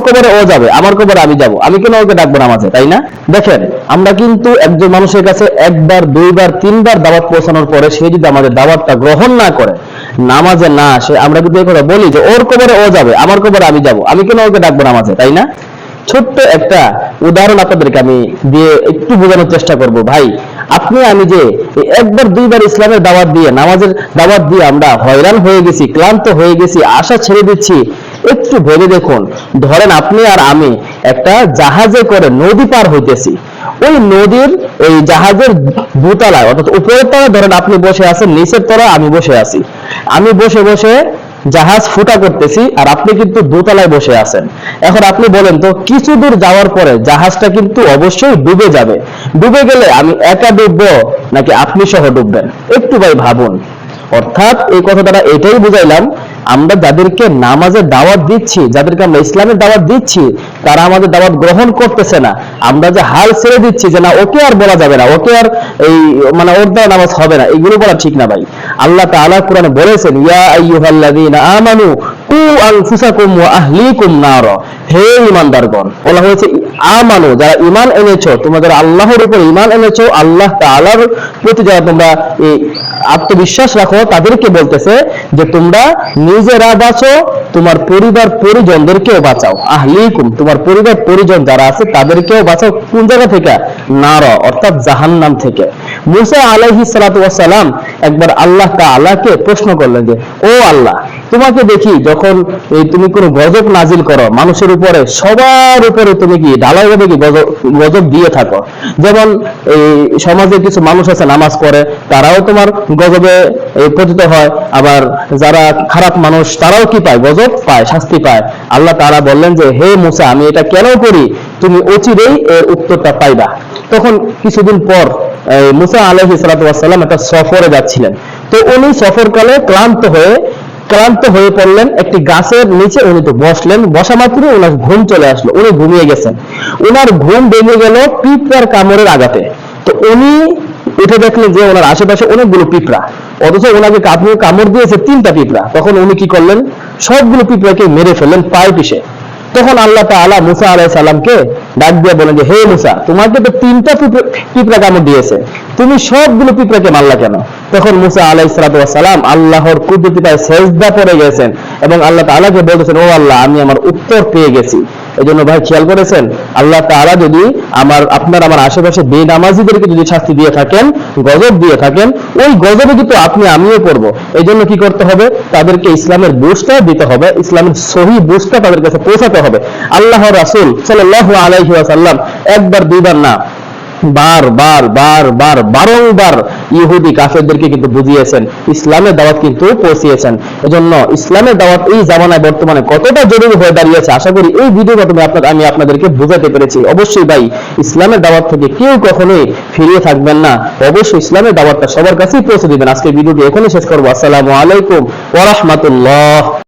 কবরে ও যাবে, আমার কবরে আমি যাব, আমি কেন ওকে ডাকবো নামাজে, তাই না? দেখেন, আমরা কিন্তু একজন মানুষের কাছে একবার, দুইবার, তিনবার দাওয়াত পৌঁছানোর পরে সে যদি আমাদের দাওয়াতটা গ্রহণ না করে, নামাজে না আসে, আমরা কিন্তু এই কথা বলি যে ওর কবরে ও যাবে, আমার কবরে আমি যাব, আমি কেন ওকে ডাকবো নামাজে, তাই না? ছোট্ট একটা উদাহরণ আপনাদেরকে আমি দিয়ে একটু বোঝানোর চেষ্টা করব। ভাই, আপনি আমি যে একবার দুইবার ইসলামের দাওয়াত দিয়ে, নামাজের দাওয়াত দিয়ে আমরা হয়রান হয়ে গেছি, ক্লান্ত হয়ে গেছি, আশা ছেড়ে দিচ্ছি, একটু ভেবে দেখুন। ধরেন আপনি আর আমি একটা জাহাজে করে নদী পার হইতেছি, ওই নদীর ওই জাহাজের দোতলায়, অর্থাৎ উপরের তলায় ধরেন আপনি বসে আছেন, নিচের তলায় আমি বসে আছি। আমি বসে বসে জাহাজ ফুটা করতেছি আর আপনি কিন্তু দোতলায় বসে আছেন। এখন আপনি বলেন তো, কিছু দূর যাওয়ার পরে জাহাজটা কিন্তু অবশ্যই ডুবে যাবে। ডুবে গেলে আমি একা ডুববো নাকি আপনি সহ ডুববেন? একটু ভাই ভাবুন। অর্থাৎ এই কথা দ্বারা এটাই বুঝাইলাম, আমরা যাদেরকে নামাজের দাওয়াত দিচ্ছি, যাদেরকে আমরা ইসলামের দাওয়াত দিচ্ছি, তারা আমাদের দাওয়াত গ্রহণ করতেছে না। আমরা যে হাল ছেড়ে দিচ্ছি যে না, ওকে আর বলা যাবে না, ওকে আর এই মানে ওর দ্বারা নামাজ হবে না, এগুলো বলা ঠিক না ভাই। আল্লাহ তাআলা কোরআনে বলেছেন, ইয়া আইয়ুহাল্লাযীনা আমানু কু আনফুসাকুম ওয়া আহলিকুম নার। হে ঈমানদারগণ, বলা হয়েছে আমানু, যারা ঈমান এনেছো, তোমাদের আল্লাহর উপর ঈমান এনেছো, আল্লাহ তাআলার প্রতি যারা তোমরা এই আত্মবিশ্বাস রাখো, তাদেরকে বলতেছে যে তোমরা নিজেরা বাঁচো, তোমার পরিবার পরিজনদেরকেও বাঁচাও। আহলিকুম, তোমার পরিবার পরিজন যারা আছে তাদেরকেও বাঁচাও। কোন জায়গা থেকে? নার, অর্থাৎ জাহান্নাম থেকে। মুসা আলাইহিস সালাতু ওয়াস সালাম একবার আল্লাহ তাআলাকে প্রশ্ন করলেন যে, ও আল্লাহ, তোমাকে দেখি যখন তুমি কোনো গজব নাজিল করো মানুষের উপরে, সবার উপরে তুমি কি ঢালাইভাবে কি গজব দিয়ে থাকো। যেমন এই সমাজে কিছু মানুষ আছে নামাজ পড়ে, তারাও তোমার গজবে পতিত হয়, আবার যারা খারাপ মানুষ তারাও কি পায়? গজব পায়, শাস্তি পায়। আল্লাহ তাআলা বললেন যে, হে মুসা, আমি এটা কেন করি তুমি অচিরেই এর উত্তরটা পাইবা। তখন কিছুদিন পর মুসা আলাইহিস সালাতু ওয়াস সালাম একটা সফরে যাচ্ছিলেন। তো উনি সফরকালে ক্লান্ত হয়ে পড়লেন, একটি গাছের নিচে উনি তো বসলেন, বসা মাত্র ওনার ঘুম চলে আসলো, উনি ঘুমিয়ে গেছেন। ওনার ঘুম ভেঙে গেল পিঁপড়ার কামড়ের আঘাতে। তো উনি উঠে দেখলেন যে ওনার আশেপাশে অনেকগুলো পিঁপড়া, অথচ ওনাকে কামড় দিয়েছে 3টা পিঁপড়া। তখন উনি কি করলেন? সবগুলো পিঁপড়াকে মেরে ফেললেন পায়ে পিষে। তখন আল্লাহ তাআলা মুসা আলাইহিস সালামকে ডাক দিয়ে বলেন যে, হে মুসা, তোমাকে তো 3টা পিঁপড়া কামড় দিয়েছে, তুমি সবগুলো পিঁপড়াকে মারলা কেন? তখন মুসা আলাইহিস সালাম আল্লাহর কুদরতিতে সেজদা পড়ে গেছেন এবং আল্লাহ তাআলাকে বলতেছেন, ও আল্লাহ, আমি আমার উত্তর পেয়ে গেছি। এজন্য ভাই খেয়াল করেছেন, আল্লাহ তাআলা যদি আপনার আমার আশেপাশে বেনামাজিদেরকে যদি শাস্তি দিয়ে থাকেন, গজব দিয়ে থাকেন, ওই গজবে কিন্তু আমিও পড়ব। এই জন্য কি করতে হবে? তাদেরকে ইসলামের বুঝটা দিতে হবে, ইসলামের সহি বুঝটা তাদের কাছে পৌঁছাতে হবে। আল্লাহর রাসূল সাল্লাল্লাহু আলাইহি ওয়াসাল্লাম একবার দুইবার না, বারংবার ইহুদি কাফেরদেরকে কিন্তু বুঝিয়েছেন, ইসলামের দাওয়াত কিন্তু পৌঁছিয়েছেন। এজন্য ইসলামের দাওয়াত এই জামানায় বর্তমানে কতটা জরুরি হয়ে দাঁড়িয়েছে, আশা করি এই ভিডিওর মাধ্যমে আমি আপনাদেরকে বোঝাতে পেরেছি। অবশ্যই ভাই, ইসলামের দাওয়াত থেকে কেউ কখনোই ফিরিয়ে থাকবেন না, অবশ্যই ইসলামের দাওয়াতটা সবার কাছেই পৌঁছে দিবেন। আজকে ভিডিওটি এখানে শেষ করবো। আসসালামু আলাইকুম ওয়া রাহমাতুল্লাহ।